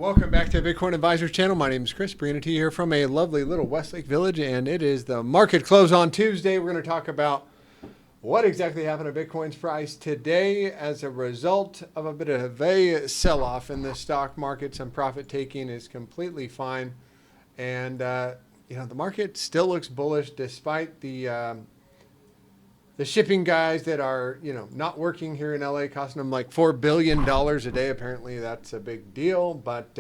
Welcome back to Bitcoin Advisors channel. My name is Chris, bringing it to you here from a lovely little Westlake village, and it is the market close on Tuesday. We're going to talk about what exactly happened to Bitcoin's price today as a result of a bit of a sell-off in the stock market. Some profit taking is completely fine, and the market still looks bullish despite the shipping guys that are, not working here in LA, costing them like $4 billion a day. Apparently that's a big deal, but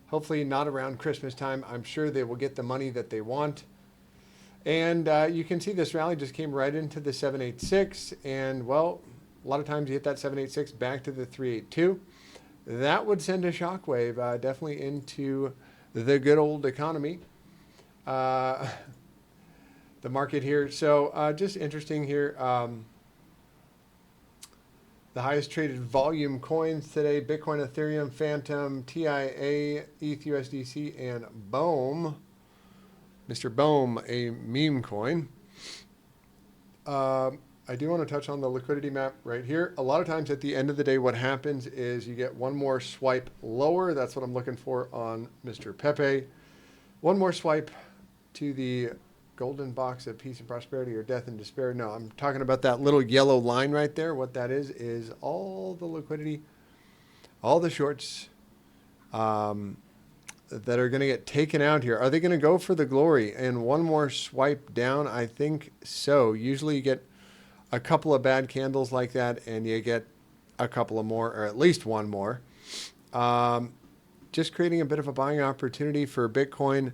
hopefully not around Christmas time. I'm sure they will get the money that they want. And you can see this rally just came right into the 786. And well, a lot of times you hit that 786 back to the 382. That would send a shockwave definitely into the good old economy. The market here. So just interesting here. The highest traded volume coins today: Bitcoin, Ethereum, Phantom, TIA, ETH, USDC, and BOEM. Mr. BOEM, a meme coin. I do want to touch on the liquidity map right here. A lot of times at the end of the day, what happens is you get one more swipe lower. That's what I'm looking for on Mr. Pepe. One more swipe to the golden box of peace and prosperity or death and despair. No, I'm talking about that little yellow line right there. What that is all the liquidity, all the shorts that are going to get taken out here. Are they going to go for the glory and one more swipe down? I think so. Usually you get a couple of bad candles like that and you get a couple of more, or at least one more. Just creating a bit of a buying opportunity for Bitcoin.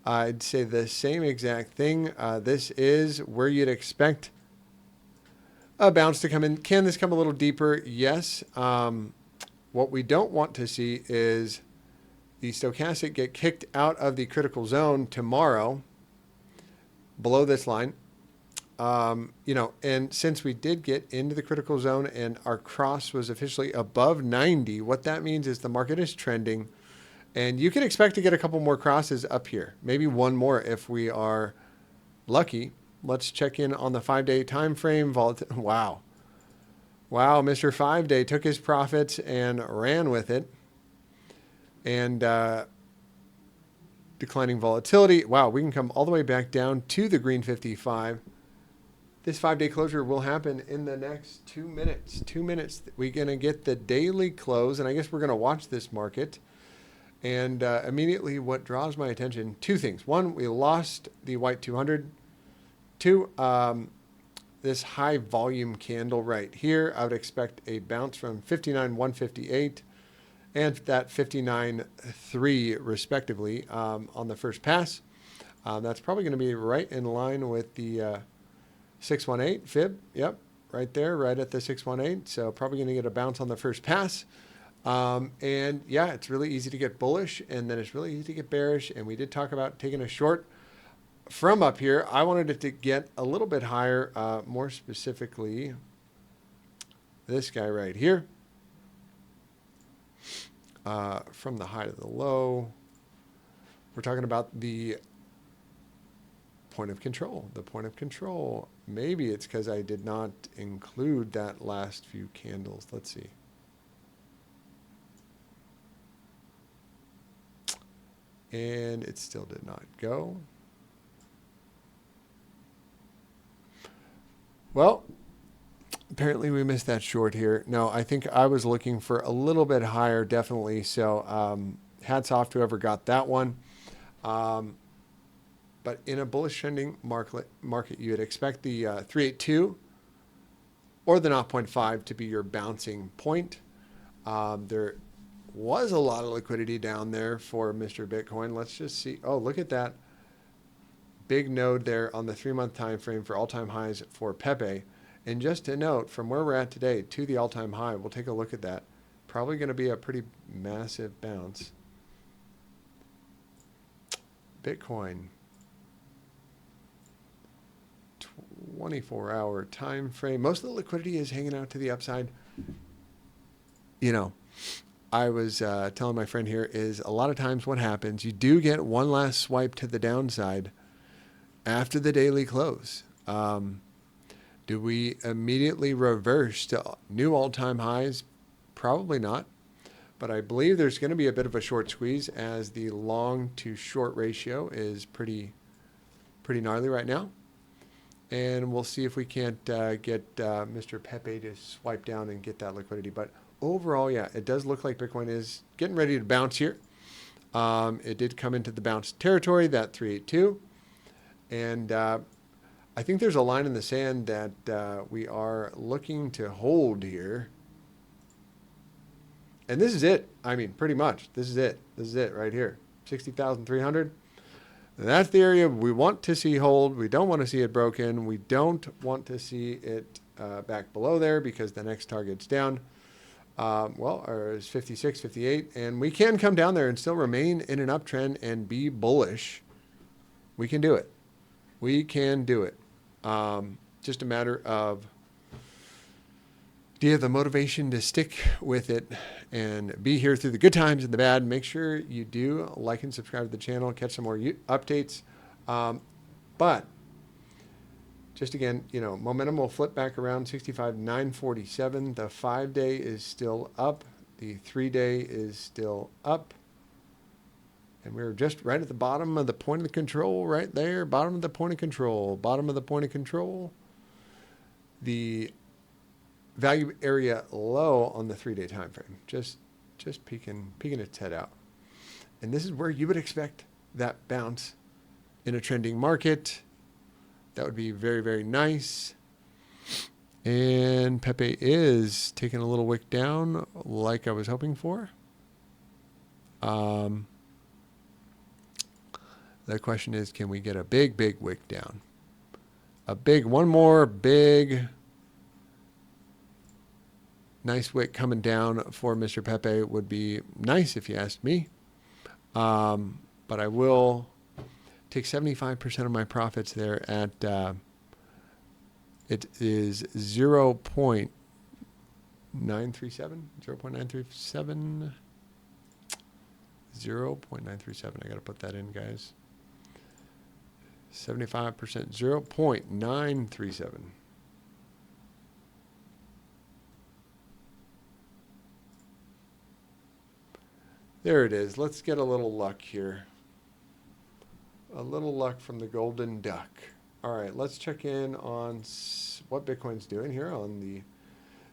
I'd say the same exact thing. This is where you'd expect a bounce to come in. Can this come a little deeper? Yes. What we don't want to see is the stochastic get kicked out of the critical zone tomorrow below this line. And since we did get into the critical zone and our cross was officially above 90, what that means is the market is trending. And you can expect to get a couple more crosses up here. Maybe one more if we are lucky. Let's check in on the 5-day time frame. Wow. Wow, Mr. 5-day took his profits and ran with it. And declining volatility. Wow, we can come all the way back down to the green 55. This 5-day closure will happen in the next 2 minutes. 2 minutes. We're going to get the daily close. And I guess we're going to watch this market. And immediately what draws my attention, two things. One, we lost the white 200. Two, this high volume candle right here. I would expect a bounce from 59.158 and that 59.3 respectively on the first pass. That's probably going to be right in line with the 618 fib. Yep, right there, right at the 618. So probably going to get a bounce on the first pass. And yeah, it's really easy to get bullish and then it's really easy to get bearish. And we did talk about taking a short from up here. I wanted it to get a little bit higher, more specifically, this guy right here, from the high to the low. We're talking about the point of control, the point of control. Maybe it's because I did not include that last few candles. Let's see. And it still did not go. Well, apparently we missed that short here. No, I think I was looking for a little bit higher, definitely. So hats off to whoever got that one. But in a bullish trending market, you would expect the 382 or the 0.5 to be your bouncing point. There was a lot of liquidity down there for Mr. Bitcoin. Let's just see. Oh, look at that big node there on the 3-month time frame for all-time highs for Pepe. And just to note, from where we're at today to the all-time high, we'll take a look at that. Probably going to be a pretty massive bounce. Bitcoin, 24-hour time frame. Most of the liquidity is hanging out to the upside. I was telling my friend here is a lot of times what happens, you do get one last swipe to the downside after the daily close. Do we immediately reverse to new all-time highs? Probably not. But I believe there's going to be a bit of a short squeeze as the long to short ratio is pretty gnarly right now. And we'll see if we can't get Mr. Pepe to swipe down and get that liquidity. But overall, yeah, it does look like Bitcoin is getting ready to bounce here. It did come into the bounce territory, that 382. And I think there's a line in the sand that we are looking to hold here. And this is it. I mean, pretty much. This is it. This is it right here. 60,300. That's the area we want to see hold. We don't want to see it broken. We don't want to see it back below there because the next target's down. Or it's 56, 58. And we can come down there and still remain in an uptrend and be bullish. We can do it. We can do it. Just a matter of, do you have the motivation to stick with it and be here through the good times and the bad? Make sure you do like and subscribe to the channel, catch some more updates. But just again, momentum will flip back around 65,947. The 5-day is still up. The 3-day is still up. And we're just right at the bottom of the point of control right there. Bottom of the point of control. Bottom of the point of control. The value area low on the 3-day time frame. Just peeking its head out. And this is where you would expect that bounce in a trending market. That would be very, very nice. And Pepe is taking a little wick down like I was hoping for. The question is, can we get a big, big wick down? One more big, nice wick coming down for Mr. Pepe would be nice if you asked me. But I will take 75% of my profits there at, it is 0.937, 0.937, 0.937. I got to put that in, guys. 75%, 0.937. There it is. Let's get a little luck here. A little luck from the golden duck. All right, let's check in on what Bitcoin's doing here on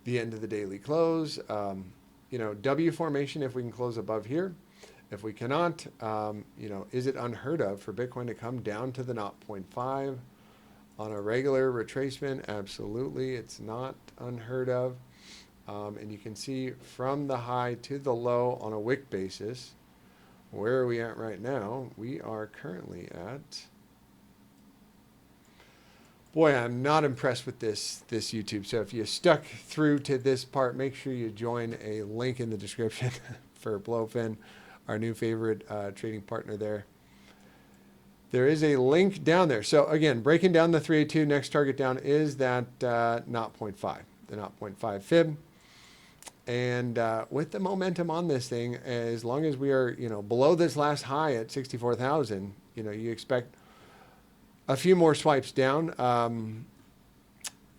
the end of the daily close. W formation if we can close above here. If we cannot, is it unheard of for Bitcoin to come down to the 0.5 on a regular retracement? Absolutely, it's not unheard of. And you can see from the high to the low on a wick basis, where are we at right now? We are currently at, boy, I'm not impressed with this YouTube. So if you stuck through to this part, make sure you join a link in the description for BloFin, our new favorite trading partner there. There is a link down there. So again, breaking down the 382, next target down is that 0.5, the 0.5 fib. And with the momentum on this thing, as long as we are, below this last high at 64,000, you expect a few more swipes down.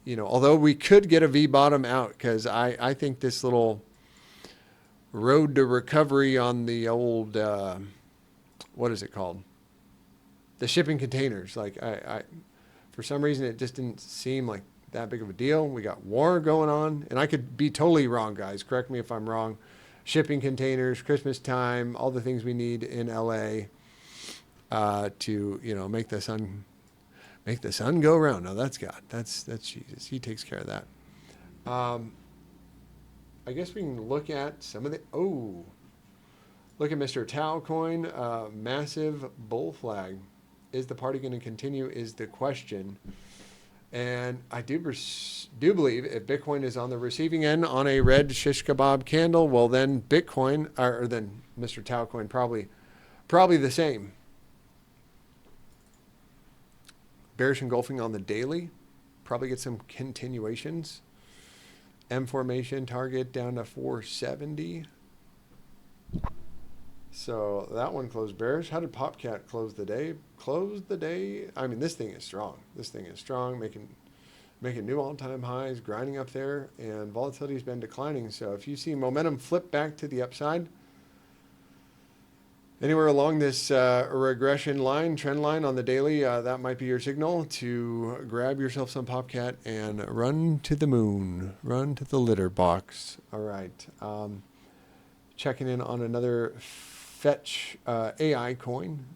Although we could get a V bottom out, because I think this little road to recovery on the old, what is it called? The shipping containers. Like for some reason, it just didn't seem like that big of a deal. We got war going on, and I could be totally wrong, guys. Correct me if I'm wrong. Shipping containers, Christmas time, all the things we need in LA to make the sun go around. No, that's God. That's Jesus. He takes care of that. I guess we can look at some of the look at Mr. Tau coin, massive bull flag. Is the party going to continue? Is the question. And I do believe if Bitcoin is on the receiving end on a red shish kebab candle, well then Bitcoin, or then Mr. Tau coin probably the same. Bearish engulfing on the daily, probably get some continuations. M formation target down to 470. So that one closed bearish. How did PopCat close the day? I mean, this thing is strong. This thing is strong, making making new all-time highs, grinding up there, and volatility has been declining. So if you see momentum flip back to the upside, anywhere along this regression line, trend line on the daily, that might be your signal to grab yourself some PopCat and run to the moon, run to the litter box. All right. Checking in on another Fetch AI coin.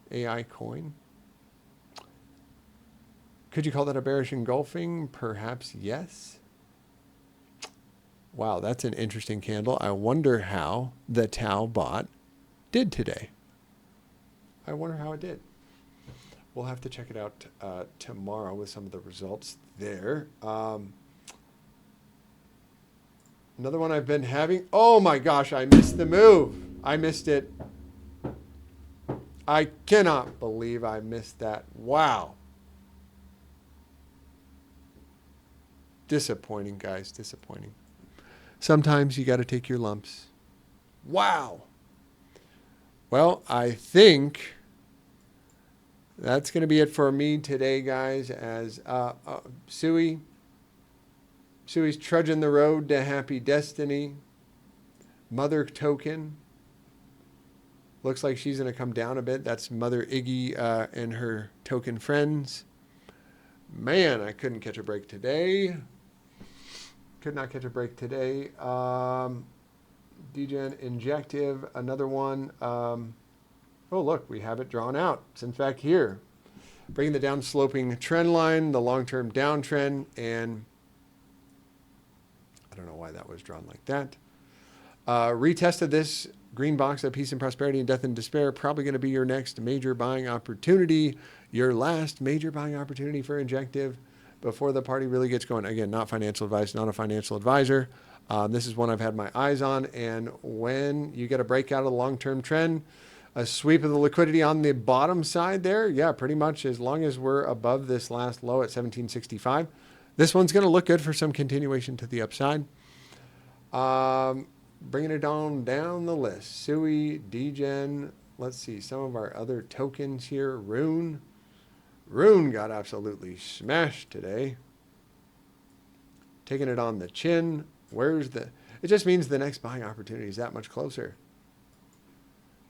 Could you call that a bearish engulfing? Perhaps yes. Wow, that's an interesting candle. I wonder how the Tau bot did today. I wonder how it did. We'll have to check it out tomorrow with some of the results there. Another one I've been having. Oh my gosh, I missed the move. I missed it. I cannot believe I missed that. Wow. Disappointing, guys. Disappointing. Sometimes you got to take your lumps. Wow. Well, I think that's going to be it for me today, guys, as Sui's trudging the road to happy destiny. Mother token. Looks like she's going to come down a bit. That's Mother Iggy and her token friends. Man, I couldn't catch a break today. Could not catch a break today. Degen Injective, another one. Oh, look, we have it drawn out. It's in fact here. Bringing the down sloping trend line, the long-term downtrend, and I don't know why that was drawn like that. Retested this green box of peace and prosperity and death and despair. Probably going to be your next major buying opportunity. Your last major buying opportunity for Injective before the party really gets going. Again, not financial advice, not a financial advisor. This is one I've had my eyes on. And when you get a breakout of the long-term trend, a sweep of the liquidity on the bottom side there, yeah, pretty much as long as we're above this last low at 1765, this one's going to look good for some continuation to the upside. Bringing it down the list. Sui, Degen, let's see, some of our other tokens here. Rune got absolutely smashed today. Taking it on the chin. It just means the next buying opportunity is that much closer.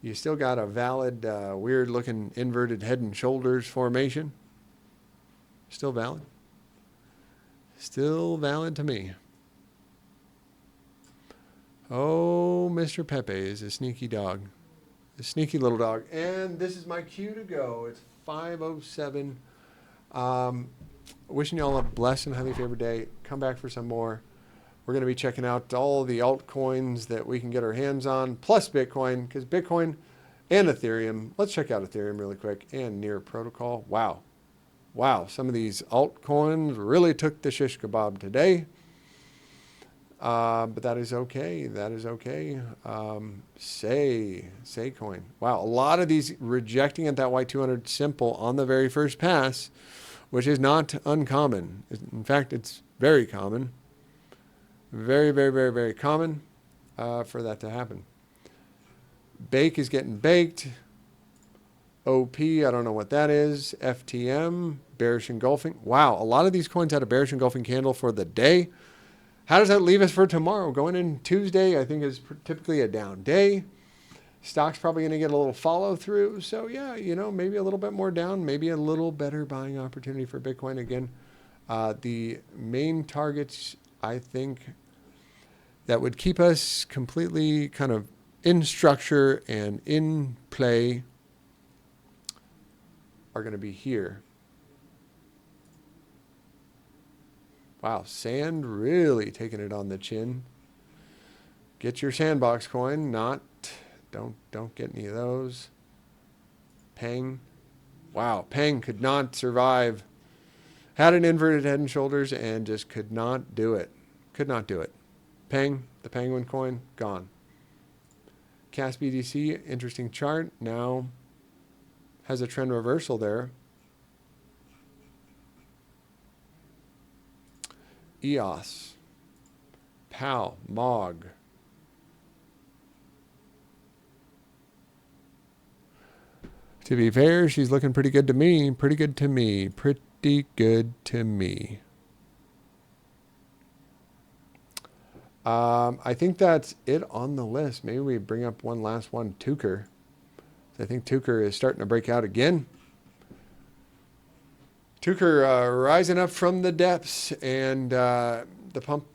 You still got a valid, weird looking inverted head and shoulders formation. Still valid. Still valid to me. Oh, Mr. Pepe is a sneaky dog. A sneaky little dog. And this is my cue to go. It's 5:07. Wishing you all a blessed and highly favored day. Come back for some more. We're going to be checking out all the altcoins that we can get our hands on, plus Bitcoin, because Bitcoin and Ethereum. Let's check out Ethereum really quick, and Near Protocol. Wow. Some of these altcoins really took the shish kebab today. But that is okay. Say coin. Wow. A lot of these rejecting at that Y200 simple on the very first pass, which is not uncommon. In fact, it's very common. Very, very, very, very common for that to happen. Bake is getting baked. OP, I don't know what that is. FTM, bearish engulfing. Wow. A lot of these coins had a bearish engulfing candle for the day. How does that leave us for tomorrow? Going in Tuesday, I think, is typically a down day. Stock's probably going to get a little follow through. So, yeah, maybe a little bit more down, maybe a little better buying opportunity for Bitcoin. Again, the main targets, I think, that would keep us completely kind of in structure and in play are going to be here. Wow, Sand really taking it on the chin. Get your Sandbox coin, don't get any of those. Peng. Wow, Peng could not survive. Had an inverted head and shoulders and just could not do it. Peng, the Penguin coin, gone. CAS BDC, interesting chart. Now has a trend reversal there. EOS, PAL, MOG. To be fair, she's looking pretty good to me. I think that's it on the list. Maybe we bring up one last one, Tucker. I think Tucker is starting to break out again. Tucker rising up from the depths, and the pump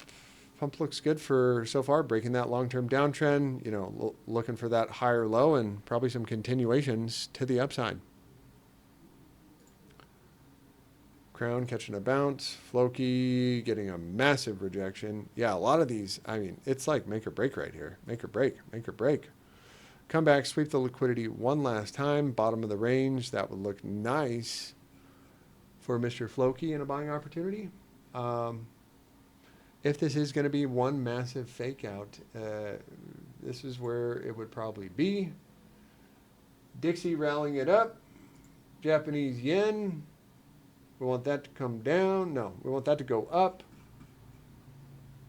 looks good for so far, breaking that long-term downtrend, you know, looking for that higher low and probably some continuations to the upside. Crown catching a bounce, Floki getting a massive rejection. Yeah, a lot of these, I mean, it's like make or break right here. Make or break, make or break. Come back, sweep the liquidity one last time, bottom of the range. That would look nice for Mr. Floki in a buying opportunity. If this is going to be one massive fake out, this is where it would probably be. Dixie rallying it up. Japanese yen. We want that to come down. No, we want that to go up.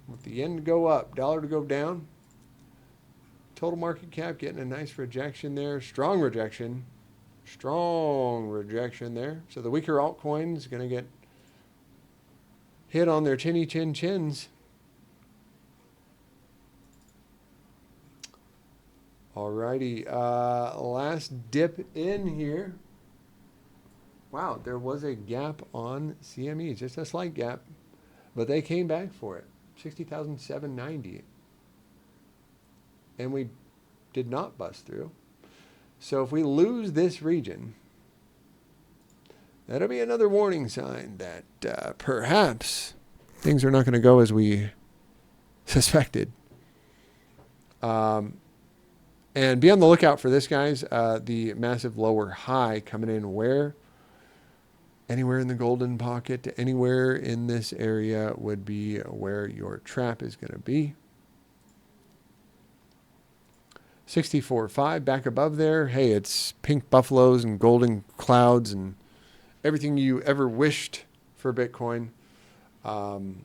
We want the yen to go up, dollar to go down. Total market cap getting a nice rejection there. Strong rejection. Strong rejection there. So the weaker altcoins going to get hit on their chinny chin chins. Alrighty, last dip in here. Wow, there was a gap on CME, just a slight gap, but they came back for it, 60,790. And we did not bust through. So if we lose this region, that'll be another warning sign that perhaps things are not going to go as we suspected. And be on the lookout for this, guys. The massive lower high coming in where? Anywhere in the golden pocket, anywhere in this area would be where your trap is going to be. 64.5 back above there. Hey, it's pink buffaloes and golden clouds and everything you ever wished for Bitcoin. And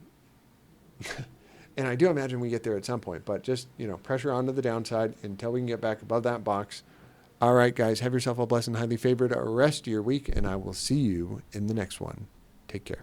I do imagine we get there at some point, but just, you know, pressure onto the downside until we can get back above that box. All right, guys, have yourself a blessed and highly favored rest of your week, and I will see you in the next one. Take care.